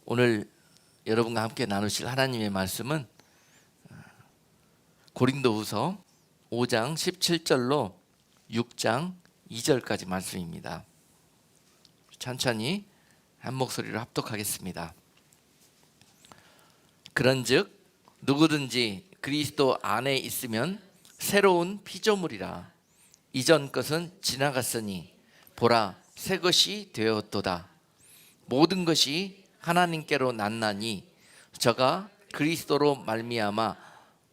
오늘 여러분과 함께 나누실 하나님의 말씀은 고린도후서 5장 17절로 6장 2절까지 말씀입니다. 천천히 한 목소리로 합독하겠습니다. 그런즉 누구든지 그리스도 안에 있으면 새로운 피조물이라. 이전 것은 지나갔으니 보라 새 것이 되었도다. 모든 것이 하나님께로 났나니 저가 그리스도로 말미암아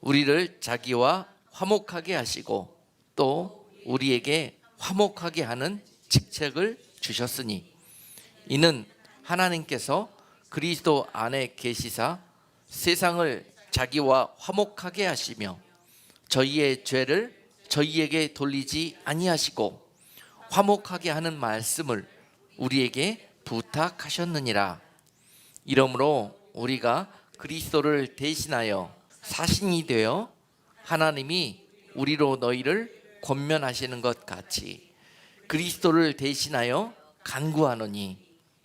우리를 자기와 화목하게 하시고 또 우리에게 화목하게 하는 직책을 주셨으니 이는 하나님께서 그리스도 안에 계시사 세상을 자기와 화목하게 하시며 저희의 죄를 저희에게 돌리지 아니하시고 화목하게 하는 말씀을 우리에게 부탁하셨느니라. 이러므로 우리가 그리스도를 대신하여 사신이 되어 하나님이 우리로 너희를 권면하시는 것 같이 그리스도를 대신하여 간구하노니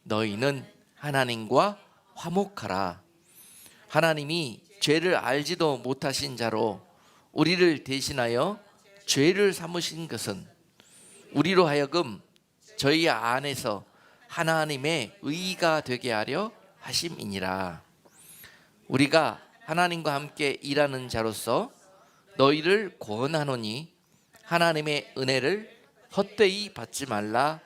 너희는 하나님과 화목하라. 하나님이 죄를 알지도 못하신 자로 우리를 대신하여 죄를 삼으신 것은 우리로 하여금 저희 안에서 하나님의 의가 되게 하려 하심이니라. 우리가 하나님과 함께 일하는 자로서 너희를 권하노니 하나님의 은혜를 헛되이 받지 말라.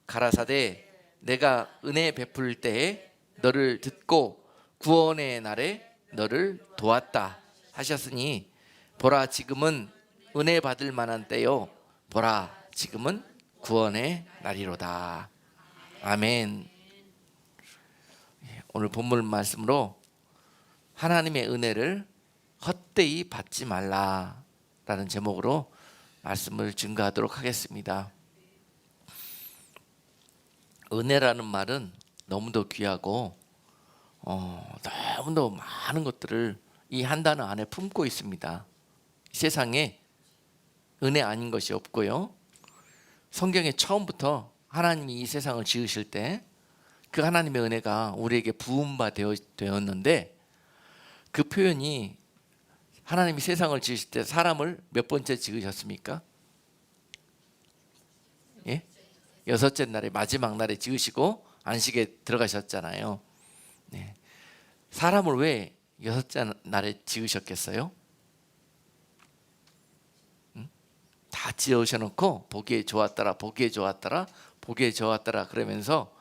가라사대 내가 은혜 베풀 때에 너를 듣고 구원의 날에 너를 도왔다 하셨으니 보라 지금은 은혜 받을 만한 때요 보라 지금은 구원의 날이로다. 아멘. 오늘 본문 말씀으로 하나님의 은혜를 헛되이 받지 말라라는 제목으로 말씀을 증거하도록 하겠습니다. 은혜라는 말은 너무도 귀하고 너무도 많은 것들을 이 한 단어 안에 품고 있습니다. 세상에 은혜 아닌 것이 없고요. 성경에 처음부터 하나님이 이 세상을 지으실 때 그 하나님의 은혜가 우리에게 부은 바 되었는데 그 표현이 하나님이 세상을 지으실 때 사람을 몇 번째 지으셨습니까? 예? 여섯째 날에 마지막 날에 지으시고 안식에 들어가셨잖아요. 네. 사람을 왜 여섯째 날에 지으셨겠어요? 다 지으셔놓고 보기에 좋았더라 보기에 좋았더라 보기에 좋았더라 그러면서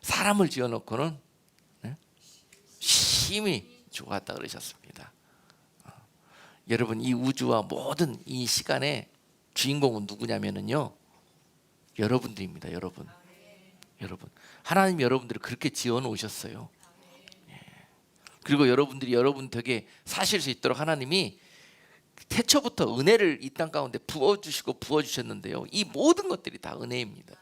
사람을 지어놓고는 심히 좋았다 그러셨습니다. 여러분 이 우주와 모든 이 시간의 주인공은 누구냐면요 여러분들입니다. 여러분 하나님이 여러분들을 그렇게 지어 놓으셨어요. 그리고 여러분들이 여러분 덕에 사실 수 있도록 하나님이 태초부터 은혜를 이 땅 가운데 부어주시고 부어주셨는데요 이 모든 것들이 다 은혜입니다.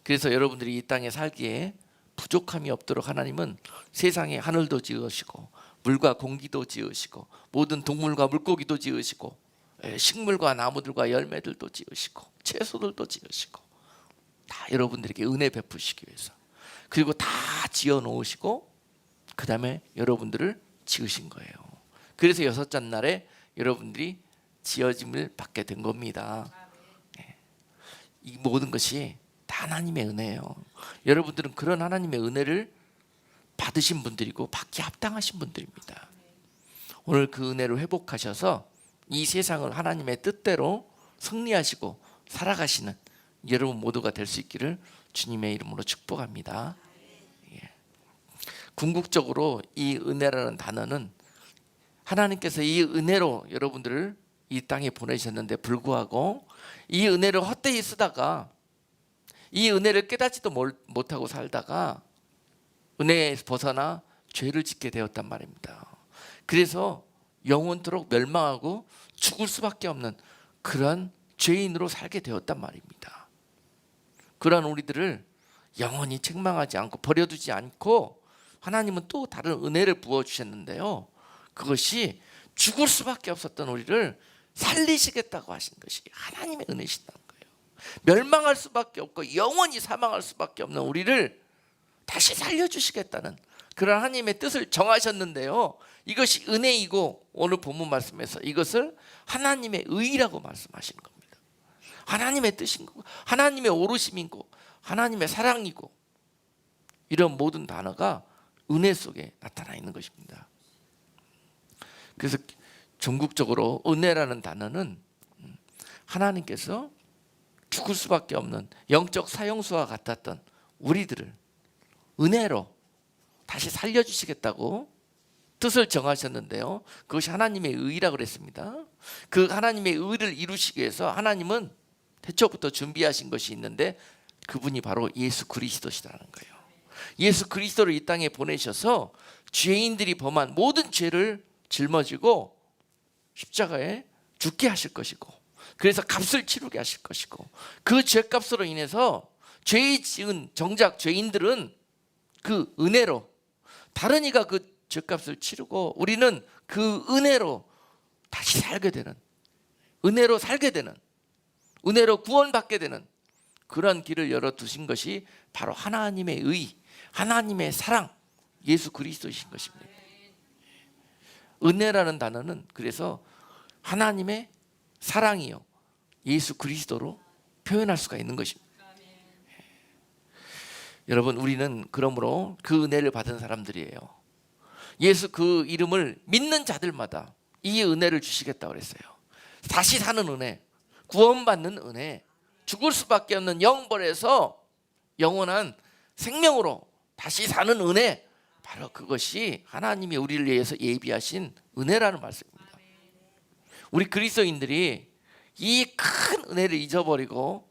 그래서 여러분들이 이 땅에 살기에 부족함이 없도록 하나님은 세상에 하늘도 지으시고 물과 공기도 지으시고 모든 동물과 물고기도 지으시고 식물과 나무들과 열매들도 지으시고 채소들도 지으시고 다 여러분들에게 은혜 베푸시기 위해서 그리고 다 지어 놓으시고 그 다음에 여러분들을 지으신 거예요. 그래서 여섯째 날에 여러분들이 지어짐을 받게 된 겁니다. 이 모든 것이 다 하나님의 은혜예요. 여러분들은 그런 하나님의 은혜를 받으신 분들이고 받기 합당하신 분들입니다. 오늘 그 은혜를 회복하셔서 이 세상을 하나님의 뜻대로 승리하시고 살아가시는 여러분 모두가 될 수 있기를 주님의 이름으로 축복합니다. 궁극적으로 이 은혜라는 단어는 하나님께서 이 은혜로 여러분들을 이 땅에 보내셨는데 불구하고 이 은혜를 헛되이 쓰다가 이 은혜를 깨닫지도 못하고 살다가 은혜에서 벗어나 죄를 짓게 되었단 말입니다. 그래서 영원토록 멸망하고 죽을 수밖에 없는 그런 죄인으로 살게 되었단 말입니다. 그런 우리들을 영원히 책망하지 않고 버려두지 않고 하나님은 또 다른 은혜를 부어주셨는데요 그것이 죽을 수밖에 없었던 우리를 살리시겠다고 하신 것이 하나님의 은혜시다는 거예요. 멸망할 수밖에 없고 영원히 사망할 수밖에 없는 우리를 다시 살려주시겠다는 그런 하나님의 뜻을 정하셨는데요, 이것이 은혜이고 오늘 본문 말씀에서 이것을 하나님의 의라고 말씀하시는 겁니다. 하나님의 뜻인 거고 하나님의 오르심이고 하나님의 사랑이고 이런 모든 단어가 은혜 속에 나타나 있는 것입니다. 그래서 전국적으로 은혜라는 단어는 하나님께서 죽을 수밖에 없는 영적 사형수와 같았던 우리들을 은혜로 다시 살려주시겠다고 뜻을 정하셨는데요, 그것이 하나님의 의라고 그랬습니다. 그 하나님의 의를 이루시기 위해서 하나님은 태초부터 준비하신 것이 있는데 그분이 바로 예수 그리스도시라는 거예요. 예수 그리스도를 이 땅에 보내셔서 죄인들이 범한 모든 죄를 짊어지고 십자가에 죽게 하실 것이고, 그래서 값을 치르게 하실 것이고, 그 죄값으로 인해서 죄의 지은 정작 죄인들은 그 은혜로 다른 이가 그 죄값을 치르고 우리는 그 은혜로 다시 살게 되는, 은혜로 살게 되는, 은혜로 구원받게 되는 그런 길을 열어두신 것이 바로 하나님의 의, 하나님의 사랑, 예수 그리스도이신 것입니다. 은혜라는 단어는 그래서 하나님의 사랑이요 예수 그리스도로 표현할 수가 있는 것입니다. 여러분, 우리는 그러므로 그 은혜를 받은 사람들이에요. 예수 그 이름을 믿는 자들마다 이 은혜를 주시겠다고 그랬어요. 다시 사는 은혜, 구원받는 은혜, 죽을 수밖에 없는 영벌에서 영원한 생명으로 다시 사는 은혜, 바로 그것이 하나님이 우리를 위해서 예비하신 은혜라는 말씀입니다. 우리 그리스도인들이 이 큰 은혜를 잊어버리고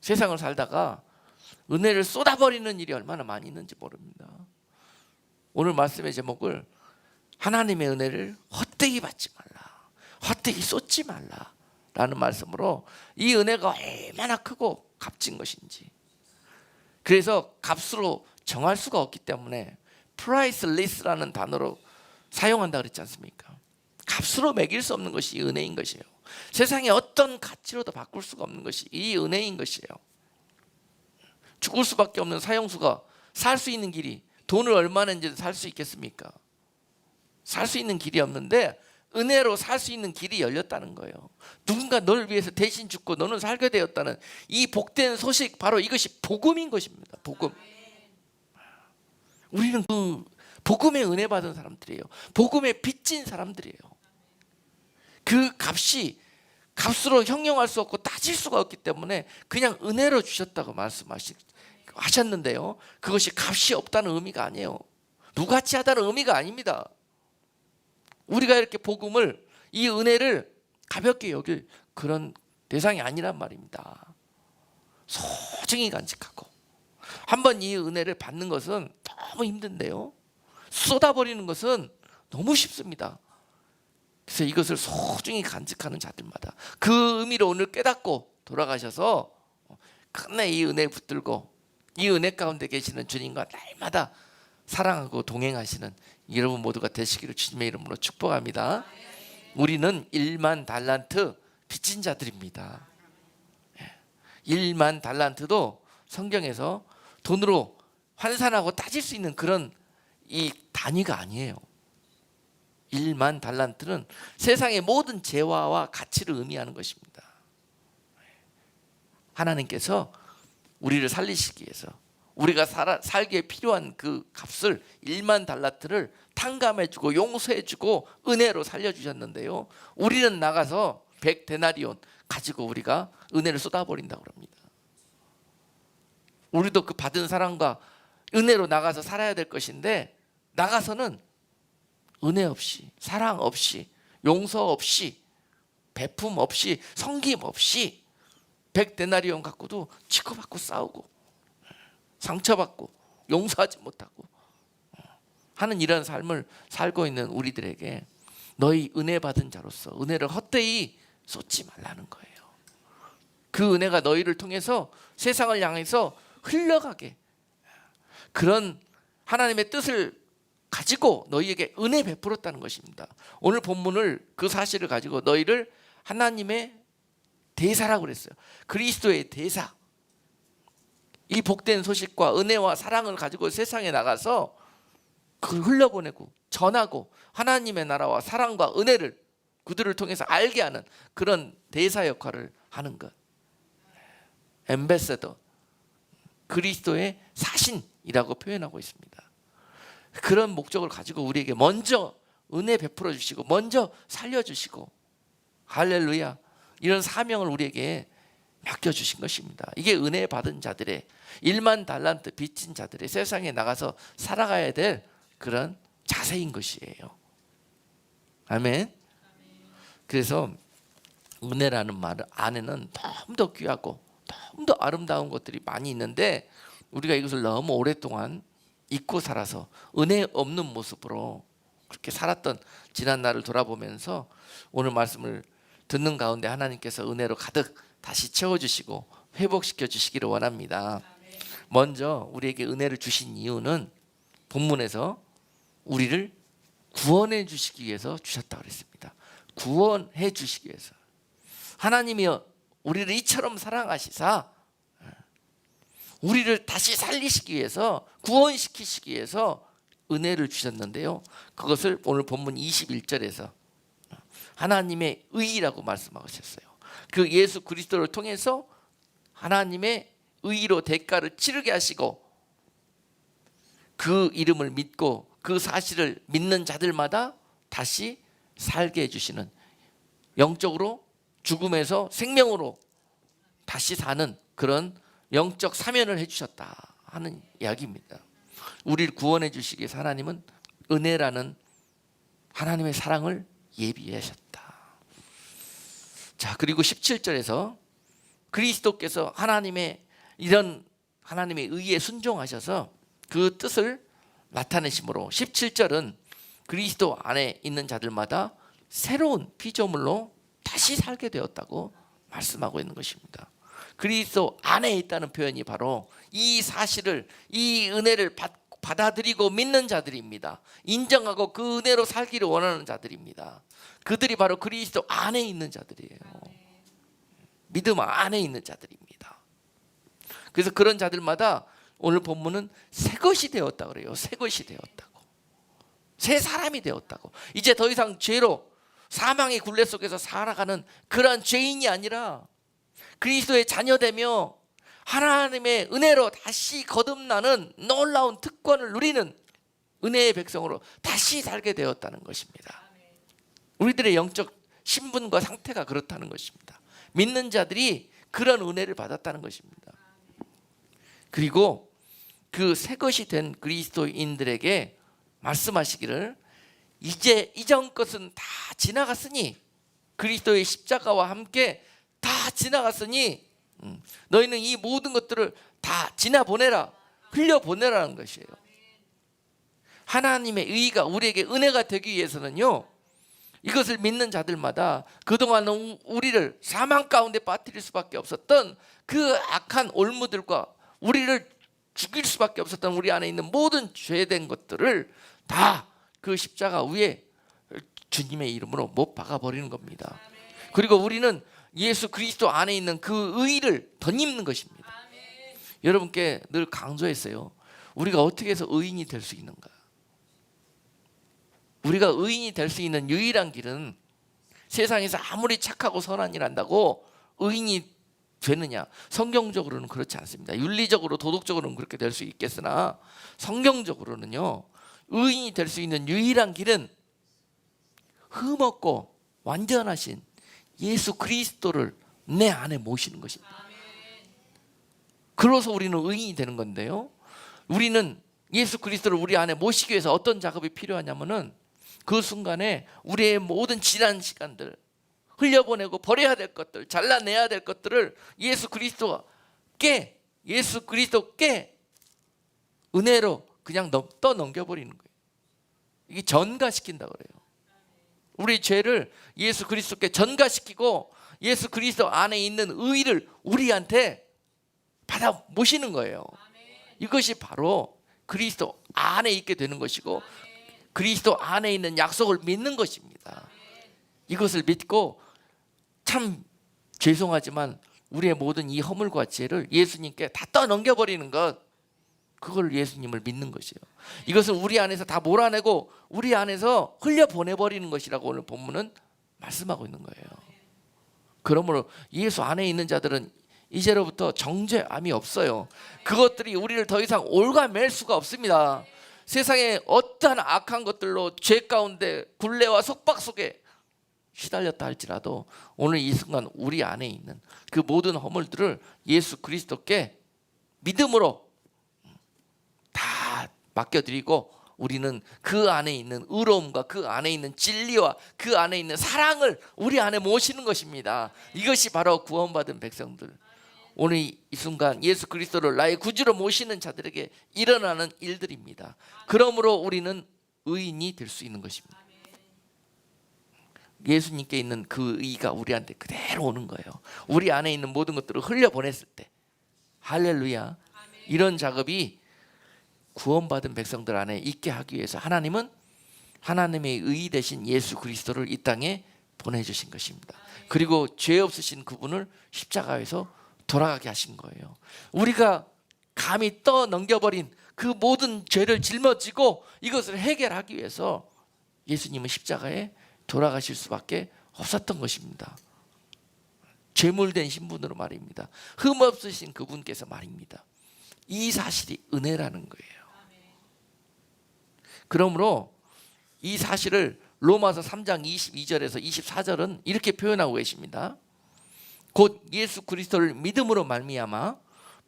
세상을 살다가 은혜를 쏟아버리는 일이 얼마나 많이 있는지 모릅니다. 오늘 말씀의 제목을 하나님의 은혜를 헛되이 받지 말라, 헛되이 쏟지 말라 라는 말씀으로 이 은혜가 얼마나 크고 값진 것인지, 그래서 값으로 정할 수가 없기 때문에 priceless라는 단어로 사용한다 그랬지 않습니까? 값으로 매길 수 없는 것이 은혜인 것이에요. 세상에 어떤 가치로도 바꿀 수가 없는 것이 이 은혜인 것이에요. 죽을 수밖에 없는 사형수가 살 수 있는 길이, 돈을 얼마나 이제 살 수 있겠습니까? 살 수 있는 길이 없는데 은혜로 살 수 있는 길이 열렸다는 거예요. 누군가 너를 위해서 대신 죽고 너는 살게 되었다는 이 복된 소식, 바로 이것이 복음인 것입니다. 복음. 우리는 그 복음의 은혜 받은 사람들이에요. 복음의 빚진 사람들이에요. 그 값이 값으로 형용할 수 없고 따질 수가 없기 때문에 그냥 은혜로 주셨다고 말씀하셨는데요, 그것이 값이 없다는 의미가 아니에요. 무가치하다는 의미가 아닙니다. 우리가 이렇게 복음을, 이 은혜를 가볍게 여길 그런 대상이 아니란 말입니다. 소중히 간직하고, 한번 이 은혜를 받는 것은 너무 힘든데요, 쏟아버리는 것은 너무 쉽습니다. 그래서 이것을 소중히 간직하는 자들마다 그 의미를 오늘 깨닫고 돌아가셔서 끝내 이 은혜에 붙들고 이 은혜 가운데 계시는 주님과 날마다 사랑하고 동행하시는 여러분 모두가 되시기를 주님의 이름으로 축복합니다. 우리는 1만 달란트 빚진 자들입니다. 1만 달란트도 성경에서 돈으로 환산하고 따질 수 있는 그런 이 단위가 아니에요. 1만 달란트는 세상의 모든 재화와 가치를 의미하는 것입니다. 하나님께서 우리를 살리시기 위해서 우리가 살기에 필요한 그 값을 1만 달란트를 탕감해주고 용서해주고 은혜로 살려주셨는데요, 우리는 나가서 100데나리온 가지고 우리가 은혜를 쏟아버린다고 합니다. 우리도 그 받은 사랑과 은혜로 나가서 살아야 될 것인데, 나가서는 은혜 없이, 사랑 없이, 용서 없이, 베품 없이, 섬김 없이 100데나리온 갖고도 치고받고 싸우고 상처받고 용서하지 못하고 하는 이런 삶을 살고 있는 우리들에게 너희 은혜 받은 자로서 은혜를 헛되이 쏟지 말라는 거예요. 그 은혜가 너희를 통해서 세상을 향해서 흘러가게, 그런 하나님의 뜻을 가지고 너희에게 은혜 베풀었다는 것입니다. 오늘 본문을, 그 사실을 가지고 너희를 하나님의 대사라고 그랬어요. 그리스도의 대사, 이 복된 소식과 은혜와 사랑을 가지고 세상에 나가서 그걸 흘려보내고 전하고 하나님의 나라와 사랑과 은혜를 그들을 통해서 알게 하는 그런 대사 역할을 하는 것. 엠베서더, 그리스도의 사신이라고 표현하고 있습니다. 그런 목적을 가지고 우리에게 먼저 은혜 베풀어 주시고 먼저 살려주시고, 할렐루야, 이런 사명을 우리에게 맡겨주신 것입니다. 이게 은혜 받은 자들의 1만 달란트 빚진 자들의 세상에 나가서 살아가야 될 그런 자세인 것이에요. 아멘. 그래서 은혜라는 말 안에는 너무 더 귀하고 너무 더 아름다운 것들이 많이 있는데 우리가 이것을 너무 오랫동안 잊고 살아서 은혜 없는 모습으로 그렇게 살았던 지난 날을 돌아보면서 오늘 말씀을 듣는 가운데 하나님께서 은혜로 가득 다시 채워주시고 회복시켜 주시기를 원합니다. 먼저 우리에게 은혜를 주신 이유는 본문에서 우리를 구원해 주시기 위해서 주셨다고 그랬습니다. 구원해 주시기 위해서. 하나님이 우리를 이처럼 사랑하시사 우리를 다시 살리시기 위해서, 구원시키시기 위해서 은혜를 주셨는데요, 그것을 오늘 본문 21절에서 하나님의 의라고 말씀하셨어요. 그 예수 그리스도를 통해서 하나님의 의로 대가를 치르게 하시고 그 이름을 믿고 그 사실을 믿는 자들마다 다시 살게 해주시는, 영적으로 죽음에서 생명으로 다시 사는 그런 영적 사면을 해주셨다 하는 이야기입니다. 우리를 구원해 주시기 위해서 하나님은 은혜라는 하나님의 사랑을 예비하셨다. 자, 그리고 17절에서 그리스도께서 하나님의 이런 하나님의 의에 순종하셔서 그 뜻을 나타내심으로 17절은 그리스도 안에 있는 자들마다 새로운 피조물로 다시 살게 되었다고 말씀하고 있는 것입니다. 그리스도 안에 있다는 표현이 바로 이 사실을, 이 은혜를 받아들이고 믿는 자들입니다. 인정하고 그 은혜로 살기를 원하는 자들입니다. 그들이 바로 그리스도 안에 있는 자들이에요. 믿음 안에 있는 자들입니다. 그래서 그런 자들마다 오늘 본문은 새 것이 되었다고 그래요. 새 것이 되었다고, 새 사람이 되었다고. 이제 더 이상 죄로 사망의 굴레 속에서 살아가는 그러한 죄인이 아니라 그리스도의 자녀되며 하나님의 은혜로 다시 거듭나는 놀라운 특권을 누리는 은혜의 백성으로 다시 살게 되었다는 것입니다. 우리들의 영적 신분과 상태가 그렇다는 것입니다. 믿는 자들이 그런 은혜를 받았다는 것입니다. 그리고 그 새 것이 된 그리스도인들에게 말씀하시기를, 이제 이전 것은 다 지나갔으니, 그리스도의 십자가와 함께 다 지나갔으니 너희는 이 모든 것들을 다 지나보내라, 흘려보내라는 것이에요. 하나님의 의가 우리에게 은혜가 되기 위해서는요, 이것을 믿는 자들마다 그동안 우리를 사망 가운데 빠뜨릴 수밖에 없었던 그 악한 올무들과 우리를 죽일 수밖에 없었던 우리 안에 있는 모든 죄된 것들을 다 그 십자가 위에 주님의 이름으로 못 박아버리는 겁니다. 그리고 우리는 예수 그리스도 안에 있는 그 의를 덧입는 것입니다. 여러분께 늘 강조했어요. 우리가 어떻게 해서 의인이 될 수 있는가? 우리가 의인이 될 수 있는 유일한 길은, 세상에서 아무리 착하고 선한 일 한다고 의인이 되느냐? 성경적으로는 그렇지 않습니다. 윤리적으로 도덕적으로는 그렇게 될 수 있겠으나 성경적으로는요, 의인이 될 수 있는 유일한 길은 흠없고 완전하신 예수 그리스도를 내 안에 모시는 것입니다. 그래서 우리는 의인이 되는 건데요, 우리는 예수 그리스도를 우리 안에 모시기 위해서 어떤 작업이 필요하냐면은 그 순간에 우리의 모든 지난 시간들, 흘려보내고 버려야 될 것들, 잘라내야 될 것들을 예수 그리스도께 은혜로 그냥 떠넘겨버리는 거예요. 이게 전가시킨다고 그래요. 우리 죄를 예수 그리스도께 전가시키고 예수 그리스도 안에 있는 의를 우리한테 받아 모시는 거예요. 이것이 바로 그리스도 안에 있게 되는 것이고 그리스도 안에 있는 약속을 믿는 것입니다. 이것을 믿고, 참 죄송하지만 우리의 모든 이 허물과 죄를 예수님께 다 떠넘겨버리는 것, 그걸 예수님을 믿는 것이에요. 이것을 우리 안에서 다 몰아내고 우리 안에서 흘려보내버리는 것이라고 오늘 본문은 말씀하고 있는 거예요. 그러므로 예수 안에 있는 자들은 이제로부터 정죄함이 없어요. 그것들이 우리를 더 이상 올가맬 수가 없습니다. 세상에 어떠한 악한 것들로 죄 가운데 굴레와 속박 속에 시달렸다 할지라도 오늘 이 순간 우리 안에 있는 그 모든 허물들을 예수 그리스도께 믿음으로 다 맡겨드리고 우리는 그 안에 있는 의로움과 그 안에 있는 진리와 그 안에 있는 사랑을 우리 안에 모시는 것입니다. 이것이 바로 구원받은 백성들, 오늘 이 순간 예수 그리스도를 나의 구주로 모시는 자들에게 일어나는 일들입니다. 그러므로 우리는 의인이 될 수 있는 것입니다. 예수님께 있는 그 의가 우리한테 그대로 오는 거예요. 우리 안에 있는 모든 것들을 흘려보냈을 때, 할렐루야. 이런 작업이 구원받은 백성들 안에 있게 하기 위해서 하나님은 하나님의 의 대신 예수 그리스도를 이 땅에 보내주신 것입니다. 그리고 죄 없으신 그분을 십자가에서 돌아가게 하신 거예요. 우리가 감히 떠넘겨버린 그 모든 죄를 짊어지고 이것을 해결하기 위해서 예수님은 십자가에 돌아가실 수밖에 없었던 것입니다. 죄물된 신분으로 말입니다. 흠 없으신 그분께서 말입니다. 이 사실이 은혜라는 거예요. 그러므로 이 사실을 로마서 3장 22절에서 24절은 이렇게 표현하고 계십니다. 곧 예수 그리스도를 믿음으로 말미암아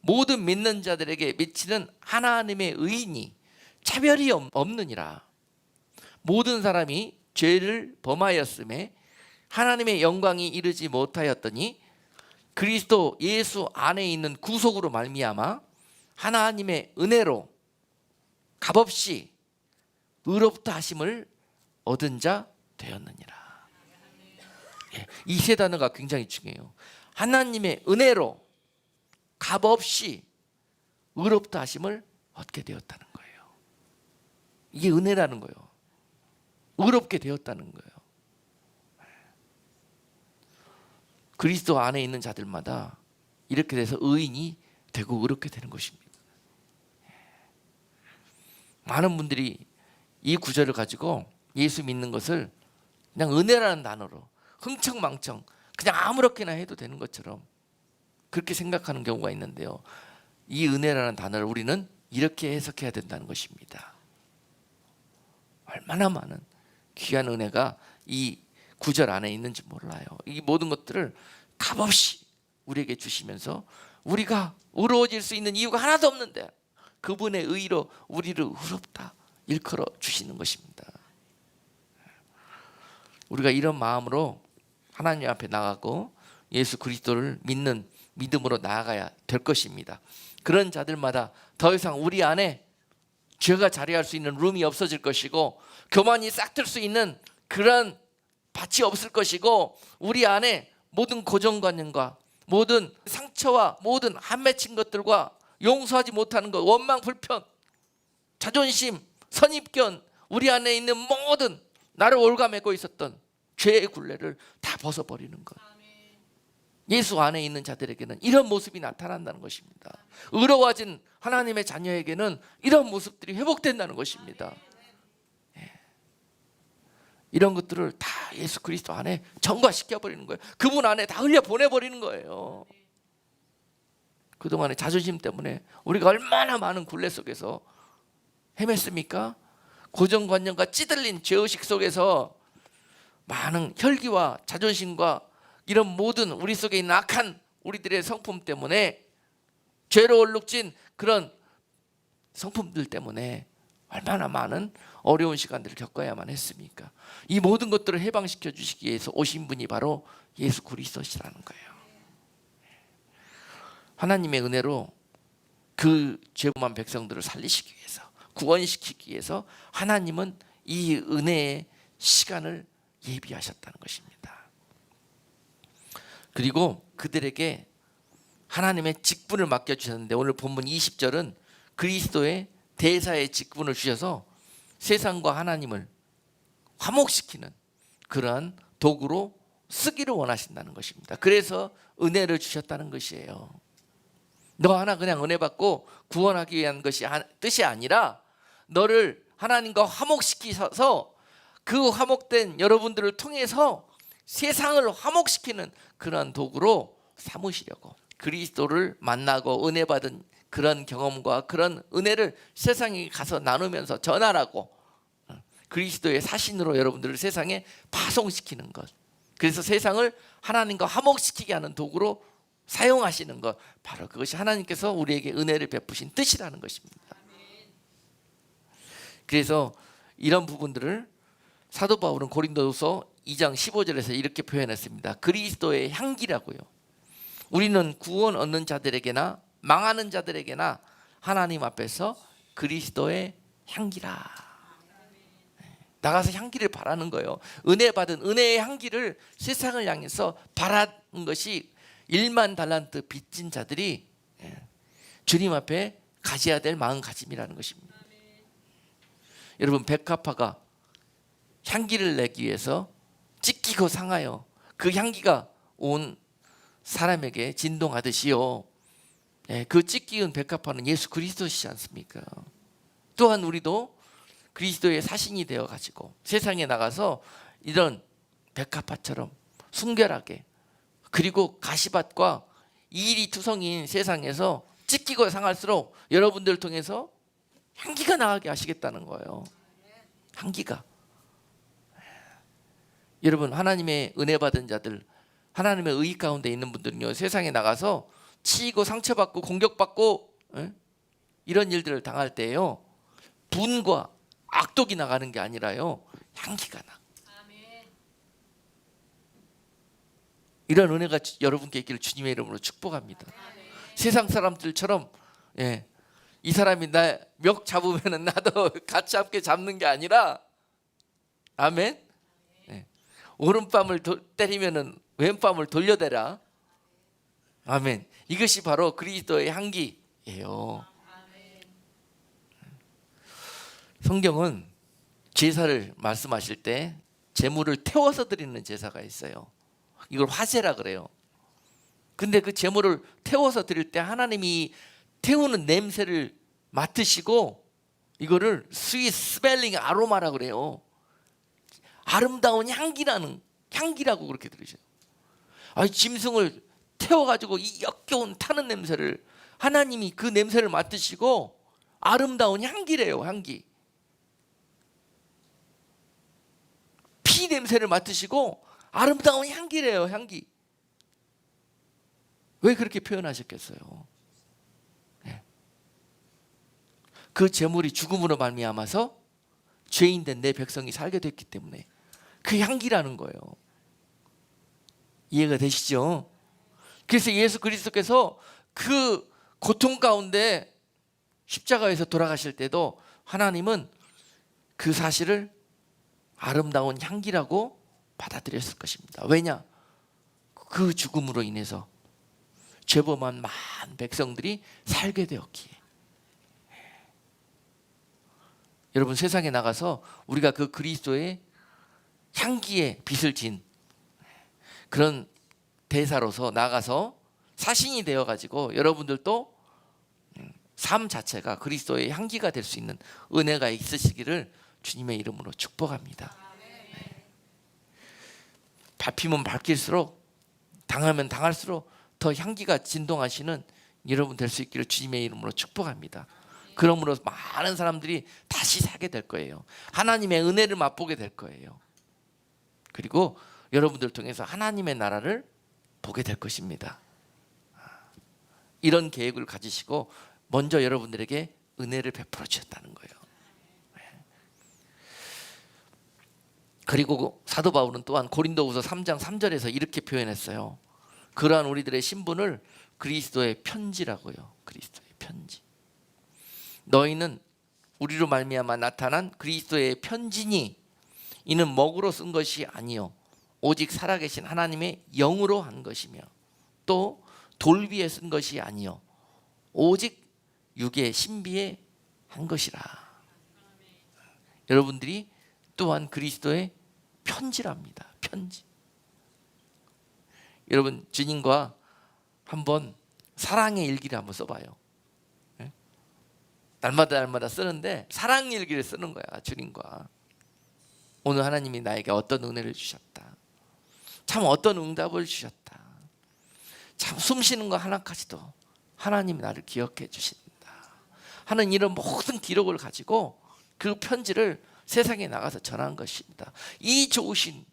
모든 믿는 자들에게 미치는 하나님의 의인이 차별이 없느니라. 모든 사람이 죄를 범하였음에 하나님의 영광이 이르지 못하였더니 그리스도 예수 안에 있는 구속으로 말미암아 하나님의 은혜로 값없이 의롭다 하심을 얻은 자 되었느니라. 이 세 단어가 굉장히 중요해요. 하나님의 은혜로 값없이 의롭다 하심을 얻게 되었다는 거예요. 이게 은혜라는 거예요. 의롭게 되었다는 거예요. 그리스도 안에 있는 자들마다 이렇게 돼서 의인이 되고 의롭게 되는 것입니다. 많은 분들이 이 구절을 가지고 예수 믿는 것을 그냥 은혜라는 단어로 흥청망청 그냥 아무렇게나 해도 되는 것처럼 그렇게 생각하는 경우가 있는데요, 이 은혜라는 단어를 우리는 이렇게 해석해야 된다는 것입니다. 얼마나 많은 귀한 은혜가 이 구절 안에 있는지 몰라요. 이 모든 것들을 값없이 우리에게 주시면서 우리가 의로워질 수 있는 이유가 하나도 없는데 그분의 의로 우리를 의롭다 일컬어 주시는 것입니다. 우리가 이런 마음으로 하나님 앞에 나가고 예수 그리스도를 믿는 믿음으로 나아가야 될 것입니다. 그런 자들마다 더 이상 우리 안에 죄가 자리할 수 있는 룸이 없어질 것이고 교만이 싹틀 수 있는 그런 밭이 없을 것이고 우리 안에 모든 고정관념과 모든 상처와 모든 한 맺힌 것들과 용서하지 못하는 것, 원망, 불평, 자존심, 선입견, 우리 안에 있는 모든 나를 올가매고 있었던 죄의 굴레를 다 벗어버리는 것. 예수 안에 있는 자들에게는 이런 모습이 나타난다는 것입니다. 의로워진 하나님의 자녀에게는 이런 모습들이 회복된다는 것입니다. 이런 것들을 다 예수 그리스도 안에 전가시켜버리는 거예요. 그분 안에 다 흘려보내버리는 거예요. 그동안의 자존심 때문에 우리가 얼마나 많은 굴레 속에서 헤맸습니까? 고정관념과 찌들린 죄의식 속에서 많은 혈기와 자존심과 이런 모든 우리 속에 있는 악한 우리들의 성품 때문에 죄로 얼룩진 그런 성품들 때문에 얼마나 많은 어려운 시간들을 겪어야만 했습니까? 이 모든 것들을 해방시켜 주시기 위해서 오신 분이 바로 예수 그리스도시라는 거예요. 하나님의 은혜로 그 죄범한 백성들을 살리시기 위해서, 구원시키기 위해서 하나님은 이 은혜의 시간을 예비하셨다는 것입니다. 그리고 그들에게 하나님의 직분을 맡겨주셨는데 오늘 본문 20절은 그리스도의 대사의 직분을 주셔서 세상과 하나님을 화목시키는 그러한 도구로 쓰기를 원하신다는 것입니다. 그래서 은혜를 주셨다는 것이에요. 너 하나 그냥 은혜 받고 구원하기 위한 것이 뜻이 아니라 너를 하나님과 화목시키셔서 그 화목된 여러분들을 통해서 세상을 화목시키는 그런 도구로 삼으시려고, 그리스도를 만나고 은혜 받은 그런 경험과 그런 은혜를 세상에 가서 나누면서 전하라고, 그리스도의 사신으로 여러분들을 세상에 파송시키는 것, 그래서 세상을 하나님과 화목시키게 하는 도구로 사용하시는 것, 바로 그것이 하나님께서 우리에게 은혜를 베푸신 뜻이라는 것입니다. 그래서 이런 부분들을 사도 바울은 고린도후서 2장 15절에서 이렇게 표현했습니다. 그리스도의 향기라고요. 우리는 구원 얻는 자들에게나 망하는 자들에게나 하나님 앞에서 그리스도의 향기라. 나가서 향기를 바라는 거예요. 은혜 받은 은혜의 향기를 세상을 향해서 바라는 것이 1만 달란트 빚진 자들이 주님 앞에 가져야 될 마음가짐이라는 것입니다. 여러분, 백합화가 향기를 내기 위해서 찢기고 상하여 그 향기가 온 사람에게 진동하듯이요, 그 찢기운 백합화는 예수 그리스도시지 않습니까? 또한 우리도 그리스도의 사신이 되어 가지고 세상에 나가서 이런 백합화처럼 순결하게, 그리고 가시밭과 이리투성인 세상에서 찢기고 상할수록 여러분들 통해서 향기가 나가게 하시겠다는 거예요. 향기가. 여러분, 하나님의 은혜 받은 자들, 하나님의 의 가운데 있는 분들은요, 세상에 나가서 치이고 상처받고 공격받고 이런 일들을 당할 때요, 분과 악독이 나가는 게 아니라요, 향기가 나. 이런 은혜가 여러분께 있기를 주님의 이름으로 축복합니다. 세상 사람들처럼 이 사람이 나 멱 잡으면 나도 같이 함께 잡는 게 아니라, 아멘. 오른뺨을 때리면 왼뺨을 돌려대라. 아멘. 이것이 바로 그리스도의 향기예요. 성경은 제사를 말씀하실 때 제물을 태워서 드리는 제사가 있어요. 이걸 화제라 그래요. 근데 그 제물을 태워서 드릴 때 하나님이 태우는 냄새를 맡으시고 이거를 스윗 스멜링 아로마라 그래요. 아름다운 향기라고 그렇게 들으셔요. 아니, 짐승을 태워가지고 이 역겨운 타는 냄새를 하나님이 그 냄새를 맡으시고 아름다운 향기래요. 향기. 피 냄새를 맡으시고 아름다운 향기래요. 향기. 왜 그렇게 표현하셨겠어요? 그 제물이 죽음으로 말미암아서 죄인된 내 백성이 살게 됐기 때문에 그 향기라는 거예요. 이해가 되시죠? 그래서 예수 그리스도께서 그 고통 가운데 십자가에서 돌아가실 때도 하나님은 그 사실을 아름다운 향기라고 받아들였을 것입니다. 왜냐? 그 죽음으로 인해서 죄범한 많은 백성들이 살게 되었기에. 여러분, 세상에 나가서 우리가 그 그리스도의 향기에 빛을 진 그런 대사로서 나가서 사신이 되어가지고 여러분들도 삶 자체가 그리스도의 향기가 될 수 있는 은혜가 있으시기를 주님의 이름으로 축복합니다. 밟히면 밟힐수록, 당하면 당할수록 더 향기가 진동하시는 여러분 될 수 있기를 주님의 이름으로 축복합니다. 그러므로 많은 사람들이 다시 살게 될 거예요. 하나님의 은혜를 맛보게 될 거예요. 그리고 여러분들 통해서 하나님의 나라를 보게 될 것입니다. 이런 계획을 가지시고 먼저 여러분들에게 은혜를 베풀어 주셨다는 거예요. 그리고 사도 바울은 또한 고린도후서 3장 3절에서 이렇게 표현했어요. 그러한 우리들의 신분을 그리스도의 편지라고요. 그리스도의 편지. 너희는 우리로 말미암아 나타난 그리스도의 편지니 이는 먹으로 쓴 것이 아니요 오직 살아계신 하나님의 영으로 한 것이며 또 돌비에 쓴 것이 아니요 오직 육의 신비에 한 것이라. 여러분들이 또한 그리스도의 편지랍니다. 편지. 여러분 주님과 한번 사랑의 일기를 한번 써봐요. 예? 날마다 쓰는데 사랑 일기를 쓰는 거야. 주님과 오늘 하나님이 나에게 어떤 은혜를 주셨다, 참 어떤 응답을 주셨다, 참 숨쉬는 거 하나까지도 하나님이 나를 기억해 주신다 하는 이런 모든 기록을 가지고 그 편지를 세상에 나가서 전한 것입니다. 이 좋으신,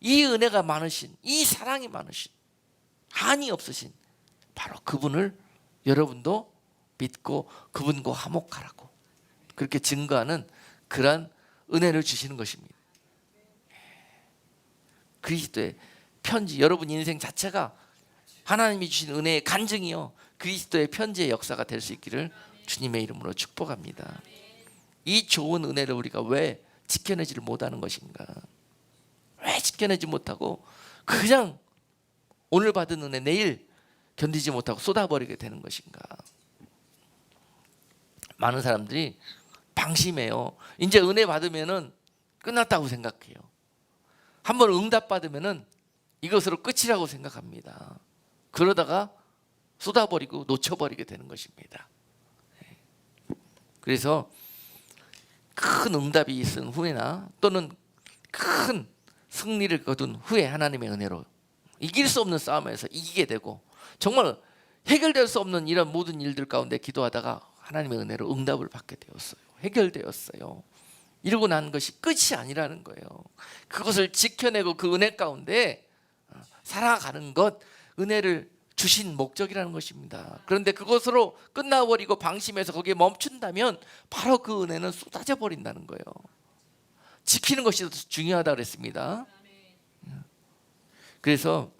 이 은혜가 많으신, 이 사랑이 많으신, 한이 없으신 바로 그분을 여러분도 믿고 그분과 화목하라고 그렇게 증거하는 그러한 은혜를 주시는 것입니다. 그리스도의 편지, 여러분 인생 자체가 하나님이 주신 은혜의 간증이요 그리스도의 편지의 역사가 될 수 있기를 주님의 이름으로 축복합니다. 이 좋은 은혜를 우리가 왜 지켜내지를 못하는 것인가? 왜 지켜내지 못하고 그냥 오늘 받은 은혜 내일 견디지 못하고 쏟아버리게 되는 것인가? 많은 사람들이 방심해요. 이제 은혜 받으면은 끝났다고 생각해요. 한번 응답 받으면은 이것으로 끝이라고 생각합니다. 그러다가 쏟아버리고 놓쳐버리게 되는 것입니다. 그래서 큰 응답이 있은 후에나 또는 큰 승리를 거둔 후에 하나님의 은혜로 이길 수 없는 싸움에서 이기게 되고 정말 해결될 수 없는 이런 모든 일들 가운데 기도하다가 하나님의 은혜로 응답을 받게 되었어요. 해결되었어요. 이러고 난 것이 끝이 아니라는 거예요. 그것을 지켜내고 그 은혜 가운데 살아가는 것, 은혜를 주신 목적이라는 것입니다. 그런데 그것으로 끝나버리고 방심해서 거기에 멈춘다면 바로 그 은혜는 쏟아져 버린다는 거예요. 지키는 것이 더 중요하다고 그랬습니다. 그래서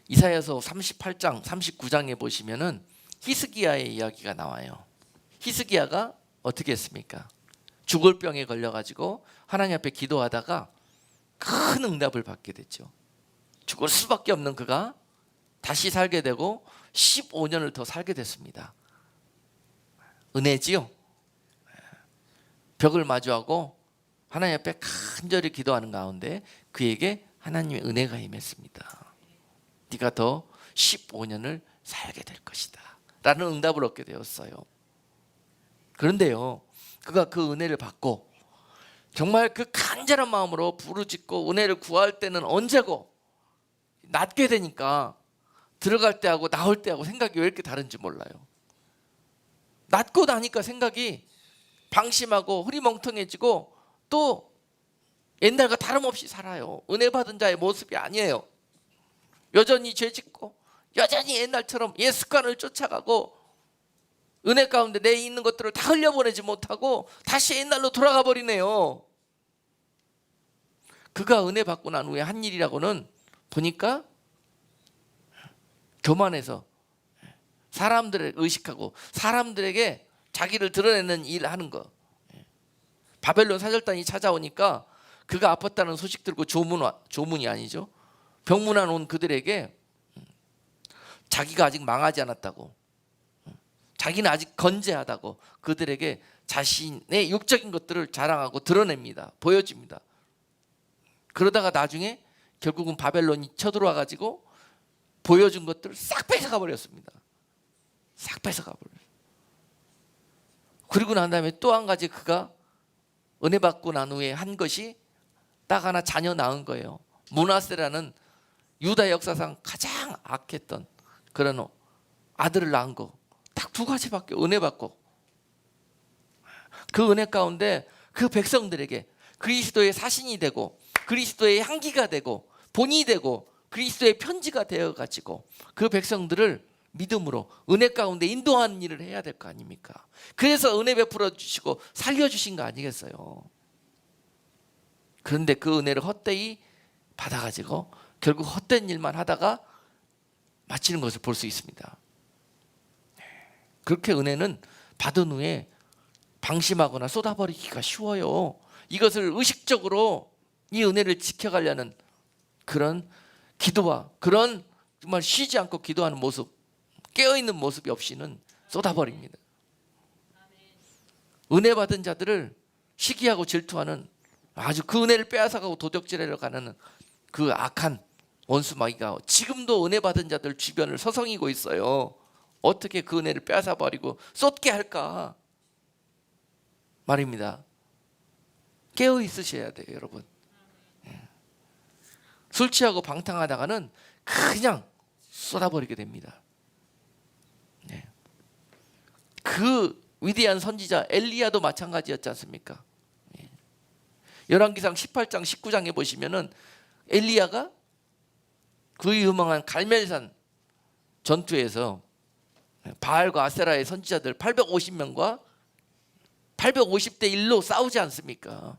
이사야서 38장 39장에 보시면은 히스기야의 이야기가 나와요. 히스기야가 어떻게 했습니까? 죽을 병에 걸려가지고 하나님 앞에 기도하다가 큰 응답을 받게 됐죠. 죽을 수밖에 없는 그가 다시 살게 되고 15년을 더 살게 됐습니다. 은혜지요. 벽을 마주하고 하나님 앞에 간절히 기도하는 가운데 그에게 하나님의 은혜가 임했습니다. 네가 더 15년을 살게 될 것이다 라는 응답을 얻게 되었어요. 그런데요, 그가 그 은혜를 받고 정말 그 간절한 마음으로 부르짖고 은혜를 구할 때는 언제고 낫게 되니까 들어갈 때하고 나올 때하고 생각이 왜 이렇게 다른지 몰라요. 낫고 나니까 생각이 방심하고 흐리멍텅해지고 또 옛날과 다름없이 살아요. 은혜 받은 자의 모습이 아니에요. 여전히 죄짓고 여전히 옛날처럼 옛 습관을 쫓아가고 은혜 가운데 내 있는 것들을 다 흘려보내지 못하고 다시 옛날로 돌아가 버리네요. 그가 은혜 받고 난 후에 한 일이라고는 보니까 교만해서 사람들을 의식하고 사람들에게 자기를 드러내는 일을 하는 거. 바벨론 사절단이 찾아오니까 그가 아팠다는 소식 들고 조문이 아니죠, 병문안 온 그들에게 자기가 아직 망하지 않았다고, 자기는 아직 건재하다고 그들에게 자신의 육적인 것들을 자랑하고 드러냅니다. 보여줍니다. 그러다가 나중에 결국은 바벨론이 쳐들어와 가지고 보여준 것들을 싹 뺏어가 버렸습니다. 싹 뺏어가 버렸어요. 그리고 난 다음에 또 한 가지 그가 은혜 받고 난 후에 한 것이 딱 하나 자녀 낳은 거예요. 므낫세라는 유다 역사상 가장 악했던 그런 아들을 낳은 거. 딱 두 가지밖에. 은혜 받고 그 은혜 가운데 그 백성들에게 그리스도의 사신이 되고 그리스도의 향기가 되고 본이 되고 그리스도의 편지가 되어가지고 그 백성들을 믿음으로 은혜 가운데 인도하는 일을 해야 될 거 아닙니까? 그래서 은혜 베풀어 주시고 살려주신 거 아니겠어요? 그런데 그 은혜를 헛되이 받아가지고 결국 헛된 일만 하다가 마치는 것을 볼 수 있습니다. 그렇게 은혜는 받은 후에 방심하거나 쏟아버리기가 쉬워요. 이것을 의식적으로 이 은혜를 지켜가려는 그런 기도와 그런 정말 쉬지 않고 기도하는 모습, 깨어있는 모습이 없이는 쏟아버립니다. 은혜 받은 자들을 시기하고 질투하는, 아주 그 은혜를 빼앗아가고 도적질하려 가는 그 악한 원수 마귀가 지금도 은혜 받은 자들 주변을 서성이고 있어요. 어떻게 그 은혜를 빼앗아 버리고 쏟게 할까 말입니다. 깨어 있으셔야 돼요, 여러분. 술 취하고 방탕하다가는 그냥 쏟아버리게 됩니다. 그 위대한 선지자 엘리야도 마찬가지였지 않습니까? 열왕기상 18장 19장에 보시면은 엘리야가 그 유명한 갈멜산 전투에서 바알과 아세라의 선지자들 850명과 850대 1로 싸우지 않습니까?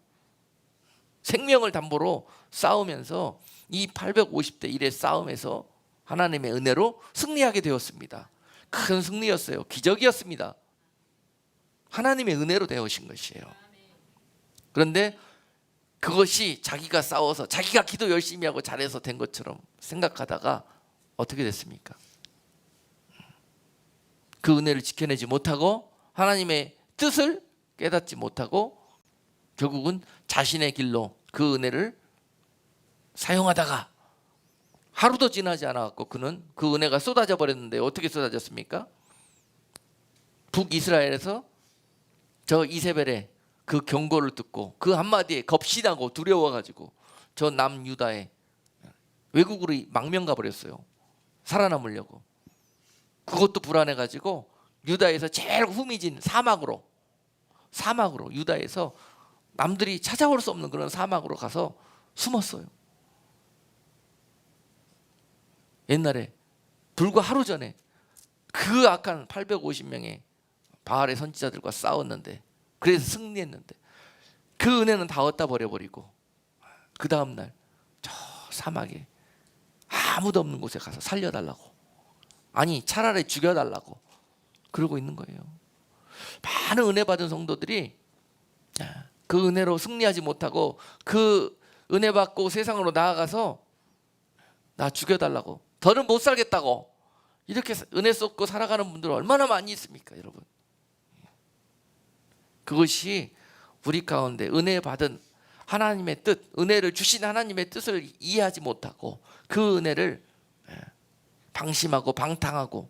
생명을 담보로 싸우면서 이 850대 1의 싸움에서 하나님의 은혜로 승리하게 되었습니다. 큰 승리였어요. 기적이었습니다. 하나님의 은혜로 되어오신 것이에요. 그런데 그것이 자기가 싸워서 자기가 기도 열심히 하고 잘해서 된 것처럼 생각하다가 어떻게 됐습니까? 그 은혜를 지켜내지 못하고 하나님의 뜻을 깨닫지 못하고 결국은 자신의 길로 그 은혜를 사용하다가 하루도 지나지 않았고 그는 그 은혜가 쏟아져 버렸는데 어떻게 쏟아졌습니까? 북이스라엘에서 저 이세벨의 그 경고를 듣고 그 한마디에 겁신하고 두려워가지고 저 남유다에 외국으로 망명 가버렸어요. 살아남으려고. 그것도 불안해가지고 유다에서 제일 후미진 사막으로 유다에서 남들이 찾아올 수 없는 그런 사막으로 가서 숨었어요. 옛날에 불과 하루 전에 그 악한 850명의 바알의 선지자들과 싸웠는데 그래서 승리했는데 그 은혜는 다 얻다 버려버리고 그 다음날 저 사막에 아무도 없는 곳에 가서 살려달라고, 아니 차라리 죽여달라고 그러고 있는 거예요. 많은 은혜 받은 성도들이 그 은혜로 승리하지 못하고 그 은혜 받고 세상으로 나아가서 나 죽여달라고, 더는 못 살겠다고 이렇게 은혜 쏟고 살아가는 분들 얼마나 많이 있습니까, 여러분? 그것이 우리 가운데 은혜 받은 하나님의 뜻, 은혜를 주신 하나님의 뜻을 이해하지 못하고 그 은혜를 방심하고 방탕하고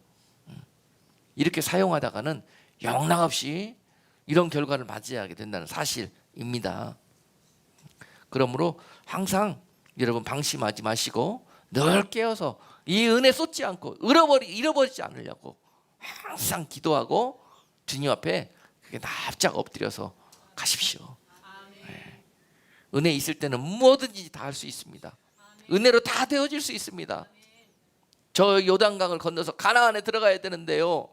이렇게 사용하다가는 영락없이 이런 결과를 맞이하게 된다는 사실입니다. 그러므로 항상 여러분 방심하지 마시고 늘 깨어서 이 은혜 쏟지 않고 잃어버리지 않으려고 항상 기도하고 주님 앞에 납작 엎드려서 가십시오. 네. 은혜 있을 때는 뭐든지 다 할 수 있습니다. 은혜로 다 되어질 수 있습니다. 저 요단강을 건너서 가나안에 들어가야 되는데요,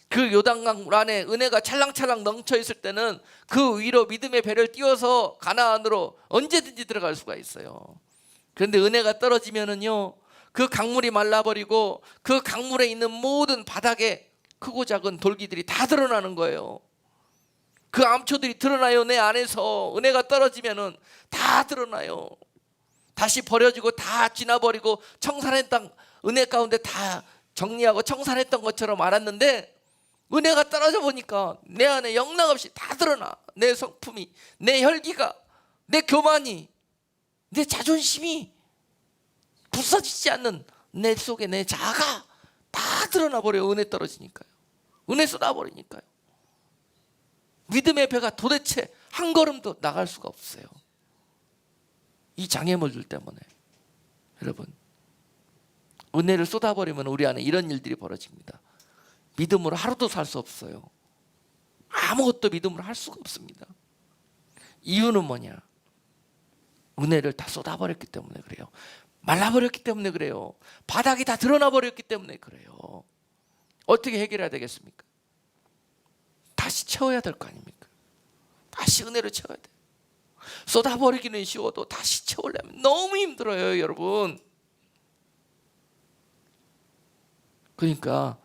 그 요단강 안에 은혜가 찰랑찰랑 넘쳐 있을 때는 그 위로 믿음의 배를 띄워서 가나안으로 언제든지 들어갈 수가 있어요. 그런데 은혜가 떨어지면은요, 그 강물이 말라버리고 그 강물에 있는 모든 바닥에 크고 작은 돌기들이 다 드러나는 거예요. 그 암초들이 드러나요. 내 안에서 은혜가 떨어지면은 다 드러나요. 다시 버려지고 다 지나버리고 청산했던 은혜 가운데 다 정리하고 청산했던 것처럼 알았는데 은혜가 떨어져 보니까 내 안에 영락없이 다 드러나. 내 성품이, 내 혈기가, 내 교만이, 내 자존심이, 부서지지 않는 내 속에 내 자아가 다 드러나 버려요. 은혜 떨어지니까요. 은혜 쏟아버리니까요. 믿음의 배가 도대체 한 걸음도 나갈 수가 없어요. 이 장애물들 때문에. 여러분, 은혜를 쏟아버리면 우리 안에 이런 일들이 벌어집니다. 믿음으로 하루도 살 수 없어요. 아무것도 믿음으로 할 수가 없습니다. 이유는 뭐냐? 은혜를 다 쏟아버렸기 때문에 그래요. 말라버렸기 때문에 그래요. 바닥이 다 드러나버렸기 때문에 그래요. 어떻게 해결해야 되겠습니까? 다시 채워야 될 거 아닙니까? 다시 은혜를 채워야 돼요. 쏟아버리기는 쉬워도 다시 채우려면 너무 힘들어요, 여러분. 그러니까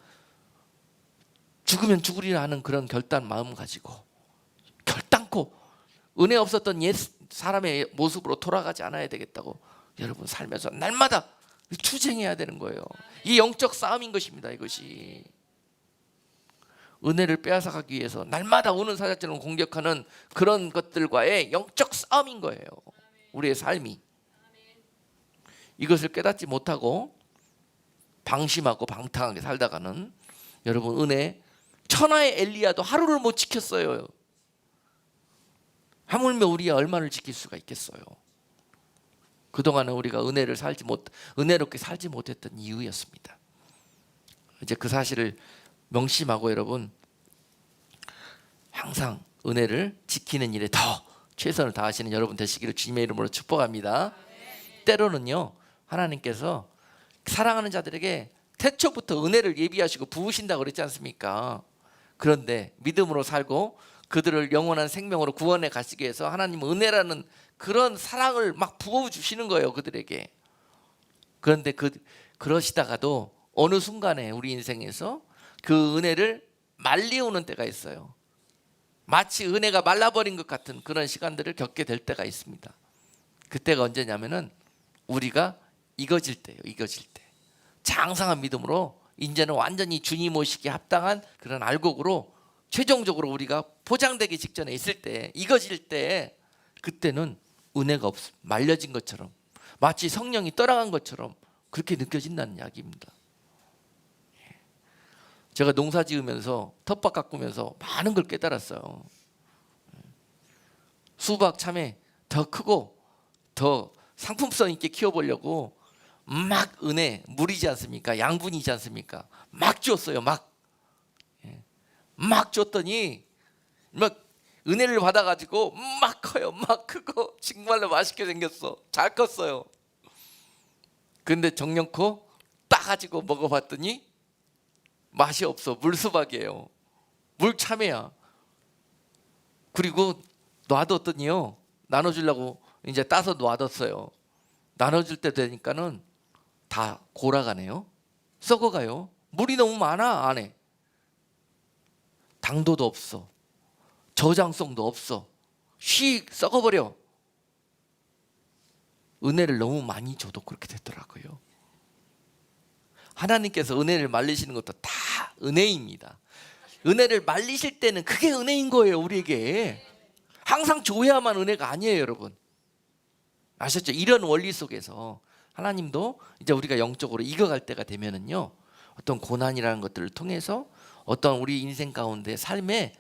죽으면 죽으리라 하는 그런 결단 마음 가지고 결단코 은혜 없었던 옛 사람의 모습으로 돌아가지 않아야 되겠다고 여러분 살면서 날마다 투쟁해야 되는 거예요. 이 영적 싸움인 것입니다. 이것이 은혜를 빼앗아가기 위해서 날마다 오는 사자처럼 공격하는 그런 것들과의 영적 싸움인 거예요. 우리의 삶이. 이것을 깨닫지 못하고 방심하고 방탕하게 살다가는 여러분 은혜, 천하의 엘리야도 하루를 못 지켰어요. 하물며 우리가 얼마를 지킬 수가 있겠어요. 그동안은 우리가 은혜롭게 살지 못했던 이유였습니다. 이제 그 사실을 명심하고 여러분 항상 은혜를 지키는 일에 더 최선을 다하시는 여러분 되시기를 주님의 이름으로 축복합니다. 때로는요 하나님께서 사랑하는 자들에게 태초부터 은혜를 예비하시고 부으신다고 그랬지 않습니까? 그런데 믿음으로 살고 그들을 영원한 생명으로 구원해 가시기 위해서 하나님은 은혜라는 그런 사랑을 막 부어주시는 거예요 그들에게. 그런데 그러시다가도 어느 순간에 우리 인생에서 그 은혜를 말리우는 때가 있어요. 마치 은혜가 말라버린 것 같은 그런 시간들을 겪게 될 때가 있습니다. 그때가 언제냐면은 우리가 익어질 때예요. 익어질 때. 장성한 믿음으로 이제는 완전히 주님 오시기에 합당한 그런 알곡으로 최종적으로 우리가 포장되기 직전에 있을 때, 익어질 때, 그때는 은혜가 말려진 것처럼 마치 성령이 떠나간 것처럼 그렇게 느껴진다는 이야기입니다. 제가 농사 지으면서 텃밭 가꾸면서 많은 걸 깨달았어요. 수박, 참외 더 크고 더 상품성 있게 키워보려고 막 은혜, 물이지 않습니까? 양분이지 않습니까? 막 줬어요. 막 줬더니 막 은혜를 받아가지고 막 커요. 막 크고 정말로 맛있게 생겼어. 잘 컸어요. 근데 정령코 따가지고 먹어봤더니 맛이 없어. 물수박이에요. 물참외야. 그리고 놔뒀더니요 나눠주려고 이제 따서 놔뒀어요. 나눠줄 때 되니까는 다 골아가네요. 썩어가요. 물이 너무 많아. 안에 당도도 없어. 저장성도 없어. 휙 썩어버려. 은혜를 너무 많이 줘도 그렇게 됐더라고요. 하나님께서 은혜를 말리시는 것도 다 은혜입니다. 은혜를 말리실 때는 그게 은혜인 거예요. 우리에게 항상 줘야만 은혜가 아니에요. 여러분 아셨죠? 이런 원리 속에서 하나님도 이제 우리가 영적으로 익어갈 때가 되면은요 어떤 고난이라는 것들을 통해서 어떤 우리 인생 가운데 삶에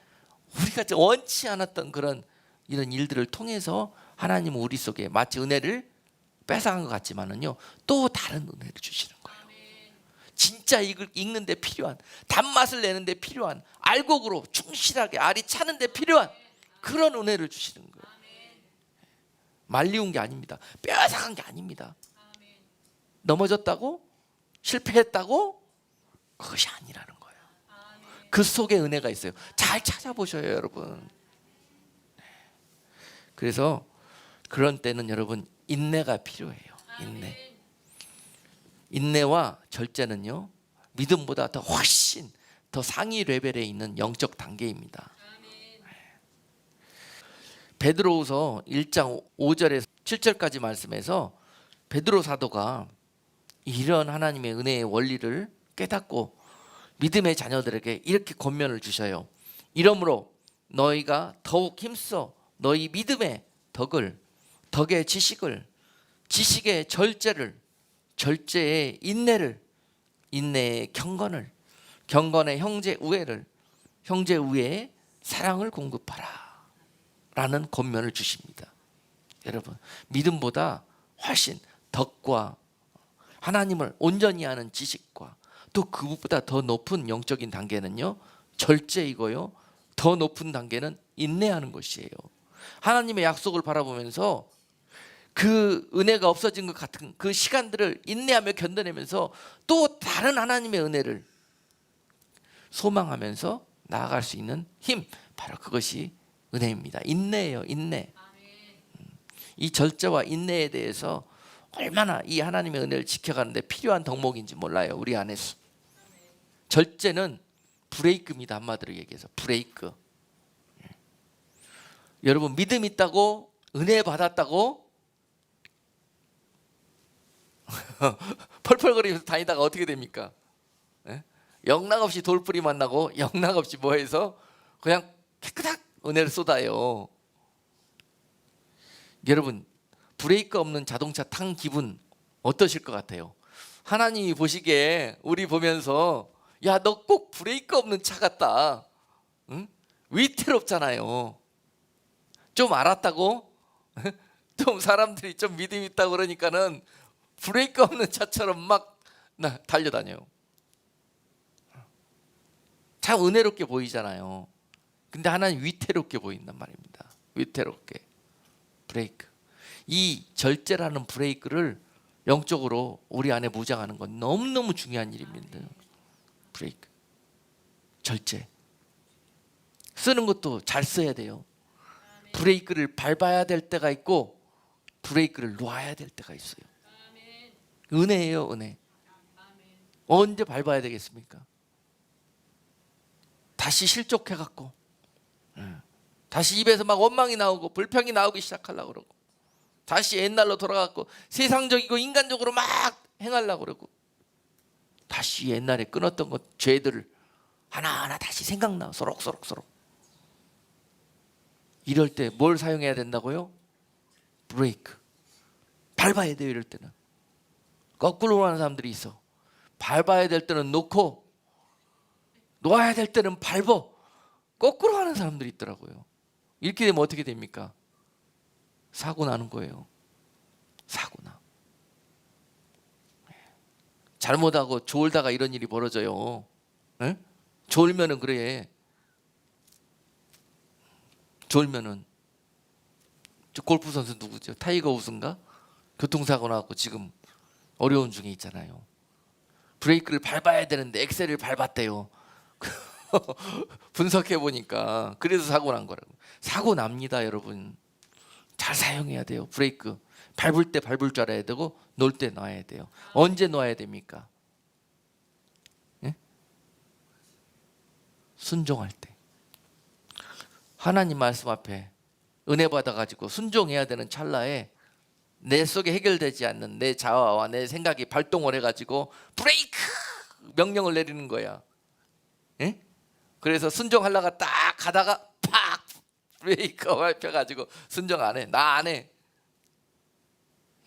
우리가 원치 않았던 그런 이런 일들을 통해서 하나님은 우리 속에 마치 은혜를 뺏어간 것 같지만은요 또 다른 은혜를 주시는 거예요. 진짜 읽는 데 필요한, 단맛을 내는 데 필요한, 알곡으로 충실하게 알이 차는 데 필요한 그런 은혜를 주시는 거예요. 말리운 게 아닙니다. 뺏어간 게 아닙니다. 넘어졌다고? 실패했다고? 그것이 아니라는 거예요. 그 속에 은혜가 있어요. 잘 찾아보셔요 여러분. 그래서 그런 때는 여러분 인내가 필요해요. 인내와 절제는요 믿음보다 더 훨씬 더 상위 레벨에 있는 영적 단계입니다. 베드로후서 1장 5절에서 7절까지 말씀에서 베드로 사도가 이런 하나님의 은혜의 원리를 깨닫고 믿음의 자녀들에게 이렇게 권면을 주셔요. 이러므로 너희가 더욱 힘써 너희 믿음의 덕을, 덕의 지식을, 지식의 절제를, 절제의 인내를, 인내의 경건을, 경건의 형제 우애를, 형제 우애의 사랑을 공급하라 라는 권면을 주십니다. 여러분 믿음보다 훨씬 덕과 하나님을 온전히 아는 지식과 또 그것보다 더 높은 영적인 단계는요 절제이고요 더 높은 단계는 인내하는 것이에요. 하나님의 약속을 바라보면서 그 은혜가 없어진 것 같은 그 시간들을 인내하며 견뎌내면서 또 다른 하나님의 은혜를 소망하면서 나아갈 수 있는 힘, 바로 그것이 은혜입니다. 인내예요. 인내. 이 절제와 인내에 대해서 얼마나 이 하나님의 은혜를 지켜가는데 필요한 덕목인지 몰라요. 우리 안에서. 절제는 브레이크입니다. 한마디로 얘기해서 브레이크. 여러분 믿음 있다고 은혜 받았다고 펄펄거리면서 다니다가 어떻게 됩니까? 영락없이 돌뿌리 만나고 영락없이 뭐해서 그냥 깨끗하게 은혜를 쏟아요. 여러분 브레이크 없는 자동차 탄 기분 어떠실 것 같아요? 하나님이 보시기에 우리 보면서 야, 너 꼭 브레이크 없는 차 같다. 응? 위태롭잖아요. 좀 알았다고? 좀 사람들이 좀 믿음 있다고 그러니까는 브레이크 없는 차처럼 막 달려다녀요. 참 은혜롭게 보이잖아요. 근데 하나님 위태롭게 보인단 말입니다. 위태롭게. 브레이크. 이 절제라는 브레이크를 영적으로 우리 안에 무장하는 건 너무너무 중요한 일입니다. 브레이크. 절제. 쓰는 것도 잘 써야 돼요. 브레이크를 밟아야 될 때가 있고 브레이크를 놓아야 될 때가 있어요. 은혜예요, 은혜. 언제 밟아야 되겠습니까? 다시 실족해갖고 다시 입에서 막 원망이 나오고 불평이 나오기 시작하려고 그러고 다시 옛날로 돌아갔고 세상적이고 인간적으로 막 행하려고 그러고 다시 옛날에 끊었던 것 죄들을 하나하나 다시 생각나 소록소록. 이럴 때 뭘 사용해야 된다고요? 브레이크. 밟아야 돼요. 이럴 때는. 거꾸로 하는 사람들이 있어. 밟아야 될 때는 놓고 놓아야 될 때는 밟어. 거꾸로 하는 사람들이 있더라고요. 이렇게 되면 어떻게 됩니까? 사고 나는 거예요. 사고 나. 잘못하고 졸다가 이런 일이 벌어져요. 에? 졸면은 그래. 졸면은 저 골프 선수 누구죠? 타이거 우즈인가? 교통사고 나고 지금 어려운 중에 있잖아요. 브레이크를 밟아야 되는데 엑셀을 밟았대요. 분석해 보니까 그래서 사고 난 거라고. 사고 납니다, 여러분. 잘 사용해야 돼요. 브레이크 밟을 때 밟을 줄 알아야 되고 놓을 때 놔야 돼요. 언제 놔야 됩니까? 예? 순종할 때. 하나님 말씀 앞에 은혜 받아가지고 순종해야 되는 찰나에 내 속에 해결되지 않는 내 자아와 내 생각이 발동을 해가지고 브레이크 명령을 내리는 거야. 예? 그래서 순종하려가 딱 가다가 팍 브레이크가 밟혀가지고 순종 안 해. 나 안 해.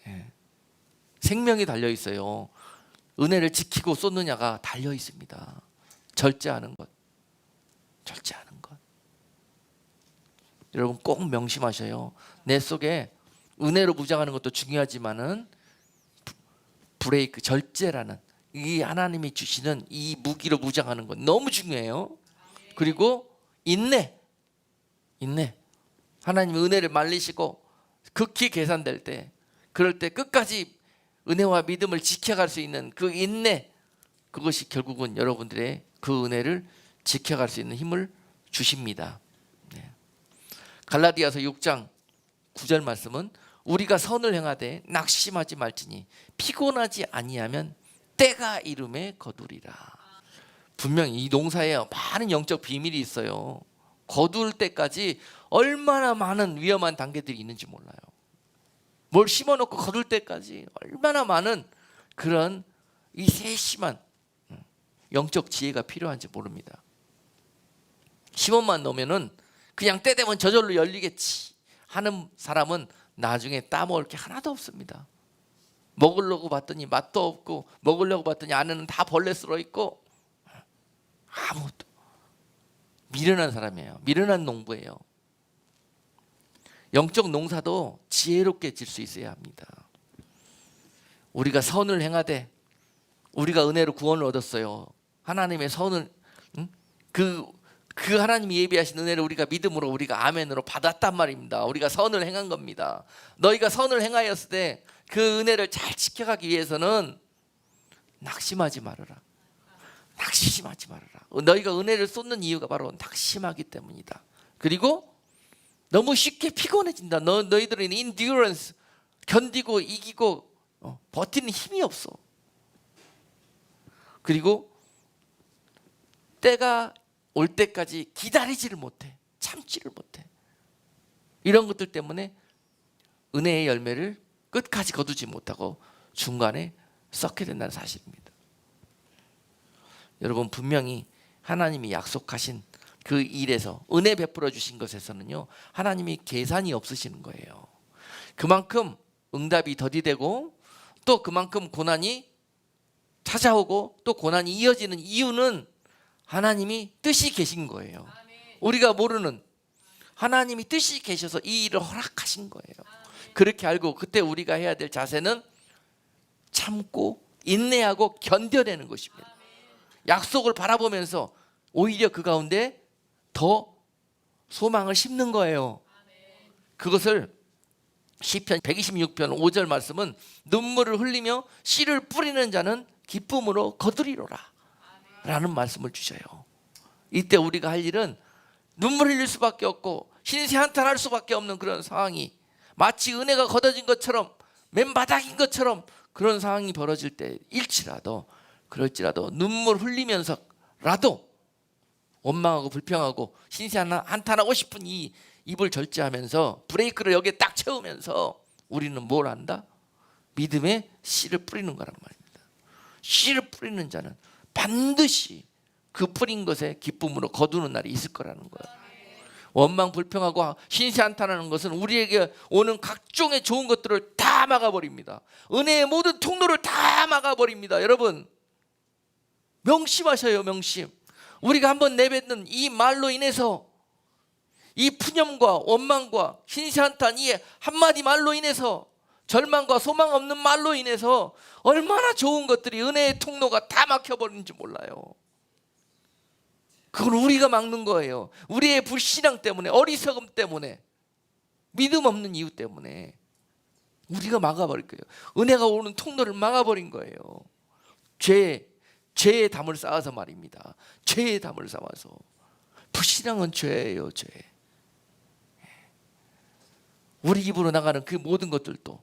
예. 생명이 달려 있어요. 은혜를 지키고 쏟느냐가 달려 있습니다. 절제하는 것. 절제하는 것. 여러분 꼭 명심하셔요. 내 속에 은혜로 무장하는 것도 중요하지만은 브레이크, 절제라는 이 하나님이 주시는 이 무기로 무장하는 건 너무 중요해요. 그리고 인내. 하나님이 은혜를 말리시고 극히 계산될 때, 그럴 때 끝까지 은혜와 믿음을 지켜갈 수 있는 그 인내, 그것이 결국은 여러분들의 그 은혜를 지켜갈 수 있는 힘을 주십니다. 네. 갈라디아서 6장 9절 말씀은 우리가 선을 행하되 낙심하지 말지니 피곤하지 아니하면 때가 이름에 거두리라. 분명히 이 농사에 많은 영적 비밀이 있어요. 거둘 때까지 얼마나 많은 위험한 단계들이 있는지 몰라요. 뭘 심어놓고 거둘 때까지 얼마나 많은 그런 이 세심한 영적 지혜가 필요한지 모릅니다. 심어만 놓으면은 그냥 때 되면 저절로 열리겠지 하는 사람은 나중에 따먹을 게 하나도 없습니다. 먹으려고 봤더니 맛도 없고 먹으려고 봤더니 안에는 다 벌레 쓸어 있고 아무것도. 미련한 사람이에요. 미련한 농부예요. 영적 농사도 지혜롭게 질 수 있어야 합니다. 우리가 선을 행하되 우리가 은혜로 구원을 얻었어요. 하나님의 선을 그 하나님이 예비하신 은혜를 우리가 믿음으로 우리가 아멘으로 받았단 말입니다. 우리가 선을 행한 겁니다. 너희가 선을 행하였을 때 그 은혜를 잘 지켜가기 위해서는 낙심하지 말아라. 낙심하지 말아라. 너희가 은혜를 쏟는 이유가 바로 낙심하기 때문이다. 그리고 너무 쉽게 피곤해진다. 너희들은 endurance, 견디고 이기고 버티는 힘이 없어. 그리고 때가 올 때까지 기다리지를 못해. 참지를 못해. 이런 것들 때문에 은혜의 열매를 끝까지 거두지 못하고 중간에 썩게 된다는 사실입니다. 여러분 분명히 하나님이 약속하신 그 일에서 은혜 베풀어 주신 것에서는요 하나님이 계산이 없으시는 거예요. 그만큼 응답이 더디되고 또 그만큼 고난이 찾아오고 또 고난이 이어지는 이유는 하나님이 뜻이 계신 거예요. 우리가 모르는 하나님이 뜻이 계셔서 이 일을 허락하신 거예요. 그렇게 알고 그때 우리가 해야 될 자세는 참고 인내하고 견뎌내는 것입니다. 약속을 바라보면서 오히려 그 가운데 더 소망을 심는 거예요. 그것을 시편 126편 5절 말씀은 눈물을 흘리며 씨를 뿌리는 자는 기쁨으로 거두리로라 라는 말씀을 주셔요. 이때 우리가 할 일은 눈물 흘릴 수밖에 없고 신세 한탄할 수밖에 없는 그런 상황이 마치 은혜가 걷어진 것처럼 맨바닥인 것처럼 그런 상황이 벌어질 때일지라도 그럴지라도 눈물 흘리면서라도 원망하고 불평하고 신세 한탄하고 싶은 이 입을 절제하면서 브레이크를 여기에 딱 채우면서 우리는 뭘 한다? 믿음의 씨를 뿌리는 거란 말입니다. 씨를 뿌리는 자는 반드시 그 뿌린 것에 기쁨으로 거두는 날이 있을 거라는 거예요. 원망 불평하고 신세 한탄하는 것은 우리에게 오는 각종의 좋은 것들을 다 막아버립니다. 은혜의 모든 통로를 다 막아버립니다. 여러분 명심하셔요. 명심. 우리가 한번 내뱉는 이 말로 인해서 이 푸념과 원망과 신세 한탄 이 한마디 말로 인해서 절망과 소망 없는 말로 인해서 얼마나 좋은 것들이 은혜의 통로가 다 막혀버리는지 몰라요. 그건 우리가 막는 거예요. 우리의 불신앙 때문에, 어리석음 때문에, 믿음 없는 이유 때문에 우리가 막아버릴 거예요. 은혜가 오는 통로를 막아버린 거예요. 죄의 담을 쌓아서 말입니다. 죄의 담을 쌓아서. 불신앙은 죄예요. 죄. 우리 입으로 나가는 그 모든 것들도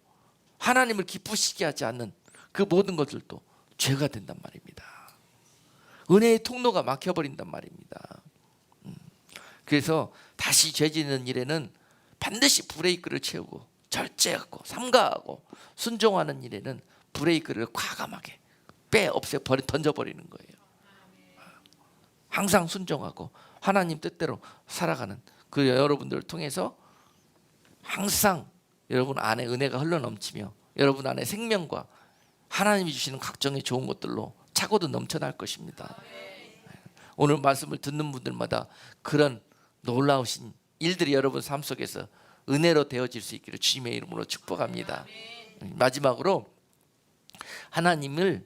하나님을 기쁘시게 하지 않는 그 모든 것들도 죄가 된단 말입니다. 은혜의 통로가 막혀버린단 말입니다. 그래서 다시 죄 짓는 일에는 반드시 브레이크를 채우고 절제하고 삼가하고 순종하는 일에는 브레이크를 과감하게 던져버리는 거예요. 항상 순종하고 하나님 뜻대로 살아가는 그 여러분들을 통해서 항상 여러분 안에 은혜가 흘러넘치며 여러분 안에 생명과 하나님이 주시는 각종의 좋은 것들로 차고도 넘쳐날 것입니다. 오늘 말씀을 듣는 분들마다 그런 놀라우신 일들이 여러분 삶 속에서 은혜로 되어질 수 있기를 주님의 이름으로 축복합니다. 마지막으로 하나님을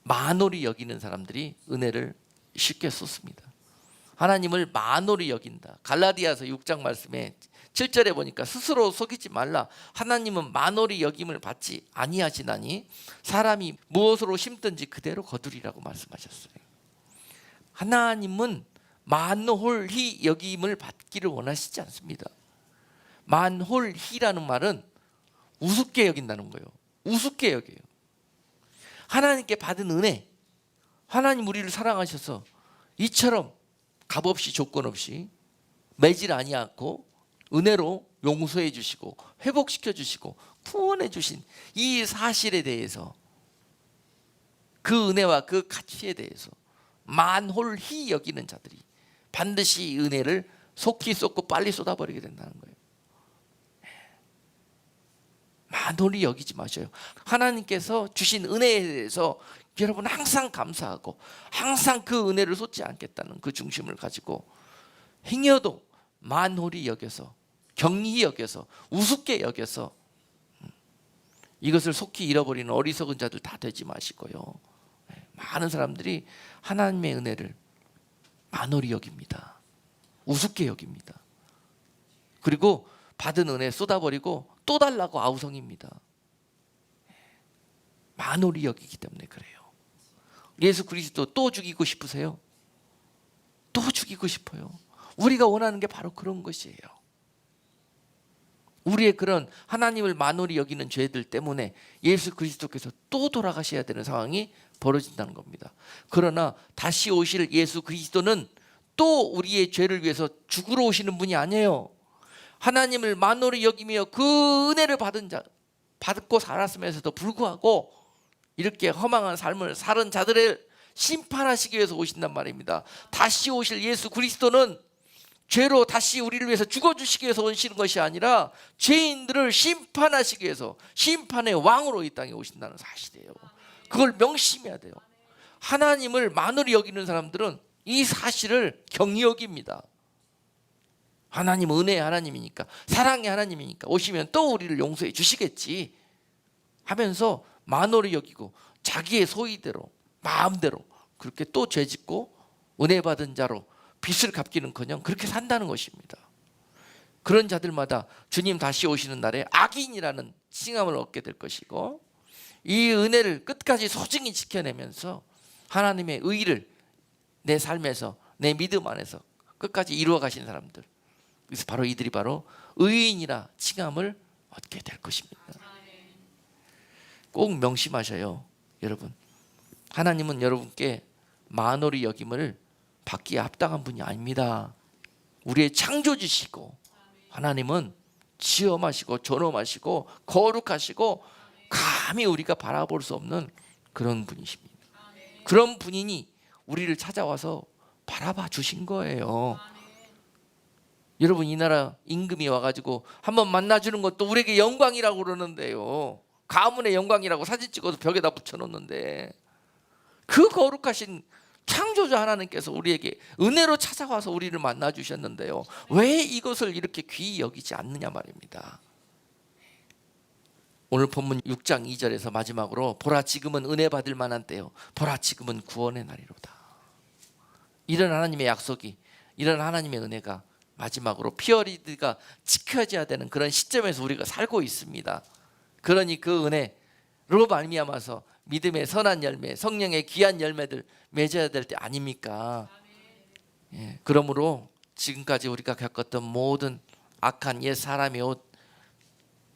만홀히 여기는 사람들이 은혜를 쉽게 쏟습니다. 하나님을 만홀히 여긴다. 갈라디아서 6장 말씀에 7절에 보니까 스스로 속이지 말라. 하나님은 만홀히 여김을 받지 아니하시나니 사람이 무엇으로 심든지 그대로 거두리라고 말씀하셨어요. 하나님은 만홀히 여김을 받기를 원하시지 않습니다. 만홀히라는 말은 우습게 여긴다는 거예요. 우습게 여겨요. 하나님께 받은 은혜, 하나님 우리를 사랑하셔서 이처럼 값없이 조건 없이 매질 아니하고 은혜로 용서해 주시고 회복시켜 주시고 구원해 주신 이 사실에 대해서 그 은혜와 그 가치에 대해서 만홀히 여기는 자들이 반드시 이 은혜를 속히 쏟고 빨리 쏟아버리게 된다는 거예요. 만홀히 여기지 마셔요. 하나님께서 주신 은혜에 대해서 여러분 항상 감사하고 항상 그 은혜를 쏟지 않겠다는 그 중심을 가지고 행여도 만홀히 여겨서 경히 여겨서 우습게 여겨서 이것을 속히 잃어버리는 어리석은 자들 다 되지 마시고요. 많은 사람들이 하나님의 은혜를 만홀히 여깁니다. 우습게 여깁니다. 그리고 받은 은혜 쏟아버리고 또 달라고 아우성입니다. 만홀히 여기기 때문에 그래요. 예수 그리스도 또 죽이고 싶으세요? 또 죽이고 싶어요. 우리가 원하는 게 바로 그런 것이에요. 우리의 그런 하나님을 만홀히 여기는 죄들 때문에 예수 그리스도께서 또 돌아가셔야 되는 상황이 벌어진다는 겁니다. 그러나 다시 오실 예수 그리스도는 또 우리의 죄를 위해서 죽으러 오시는 분이 아니에요. 하나님을 만홀히 여기며 그 은혜를 받고 살았으면서도 불구하고 이렇게 허망한 삶을 살은 자들을 심판하시기 위해서 오신단 말입니다. 다시 오실 예수 그리스도는 죄로 다시 우리를 위해서 죽어주시기 위해서 오시는 것이 아니라 죄인들을 심판하시기 위해서 심판의 왕으로 이 땅에 오신다는 사실이에요. 그걸 명심해야 돼요. 하나님을 만으로 여기는 사람들은 이 사실을 경히 여깁니다. 하나님은 은혜의 하나님이니까, 사랑의 하나님이니까 오시면 또 우리를 용서해 주시겠지 하면서 만으로 여기고 자기의 소의대로 마음대로 그렇게 또 죄짓고 은혜 받은 자로 빚을 갚기는커녕 그렇게 산다는 것입니다. 그런 자들마다 주님 다시 오시는 날에 악인이라는 칭함을 얻게 될 것이고, 이 은혜를 끝까지 소중히 지켜내면서 하나님의 의를 내 삶에서, 내 믿음 안에서 끝까지 이루어 가신 사람들, 그래서 바로 이들이 바로 의인이라 칭함을 얻게 될 것입니다. 꼭 명심하셔요. 여러분, 하나님은 여러분께 만홀히 여김을 받기에 합당한 분이 아닙니다. 우리의 창조주시고, 하나님은 지엄하시고 존엄하시고 거룩하시고 감히 우리가 바라볼 수 없는 그런 분이십니다. 그런 분이니 우리를 찾아와서 바라봐 주신 거예요. 여러분, 이 나라 임금이 와가지고 한번 만나주는 것도 우리에게 영광이라고 그러는데요, 가문의 영광이라고 사진 찍어서 벽에다 붙여놓는데, 그 거룩하신 창조자 하나님께서 우리에게 은혜로 찾아와서 우리를 만나주셨는데요, 왜 이것을 이렇게 귀히 여기지 않느냐 말입니다. 오늘 본문 6장 2절에서 마지막으로 보라 지금은 은혜 받을 만한 때요, 보라 지금은 구원의 날이로다. 이런 하나님의 약속이, 이런 하나님의 은혜가 마지막으로 피어리드가 지켜져야 되는 그런 시점에서 우리가 살고 있습니다. 그러니 그 은혜로 말미암아서 믿음의 선한 열매, 성령의 귀한 열매들 맺어야 될 때 아닙니까? 예, 그러므로 지금까지 우리가 겪었던 모든 악한 옛 사람의 옷,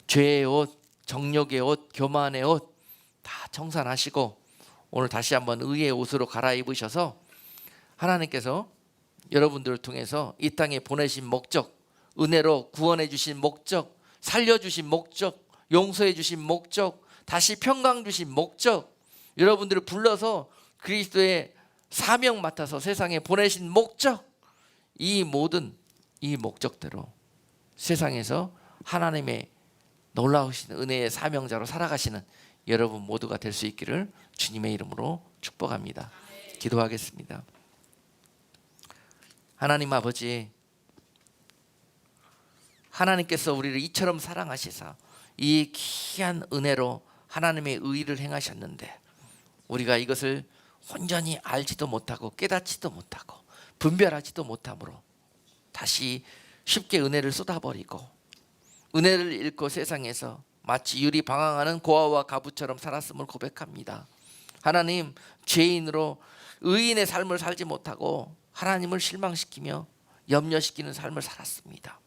죄의 옷, 정욕의 옷, 교만의 옷 다 청산하시고 오늘 다시 한번 의의 옷으로 갈아입으셔서 하나님께서 여러분들을 통해서 이 땅에 보내신 목적, 은혜로 구원해 주신 목적, 살려주신 목적, 용서해 주신 목적, 다시 평강 주신 목적, 여러분들을 불러서 그리스도의 사명 맡아서 세상에 보내신 목적, 이 모든 이 목적대로 세상에서 하나님의 놀라우신 은혜의 사명자로 살아가시는 여러분 모두가 될 수 있기를 주님의 이름으로 축복합니다. 기도하겠습니다. 하나님 아버지, 하나님께서 우리를 이처럼 사랑하시사 이 귀한 은혜로 하나님의 의를 행하셨는데 우리가 이것을 온전히 알지도 못하고 깨닫지도 못하고 분별하지도 못하므로 다시 쉽게 은혜를 쏟아버리고 은혜를 잃고 세상에서 마치 유리 방황하는 고아와 가부처럼 살았음을 고백합니다. 하나님, 죄인으로 의인의 삶을 살지 못하고 하나님을 실망시키며 염려시키는 삶을 살았습니다.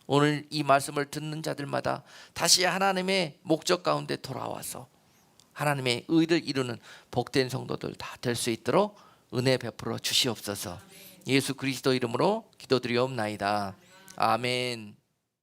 오늘 이 말씀을 듣는 자들마다 다시 하나님의 목적 가운데 돌아와서 하나님의 의를 이루는 복된 성도들 다 될 수 있도록 은혜 베풀어 주시옵소서. 예수 그리스도 이름으로 기도드리옵나이다. 아멘.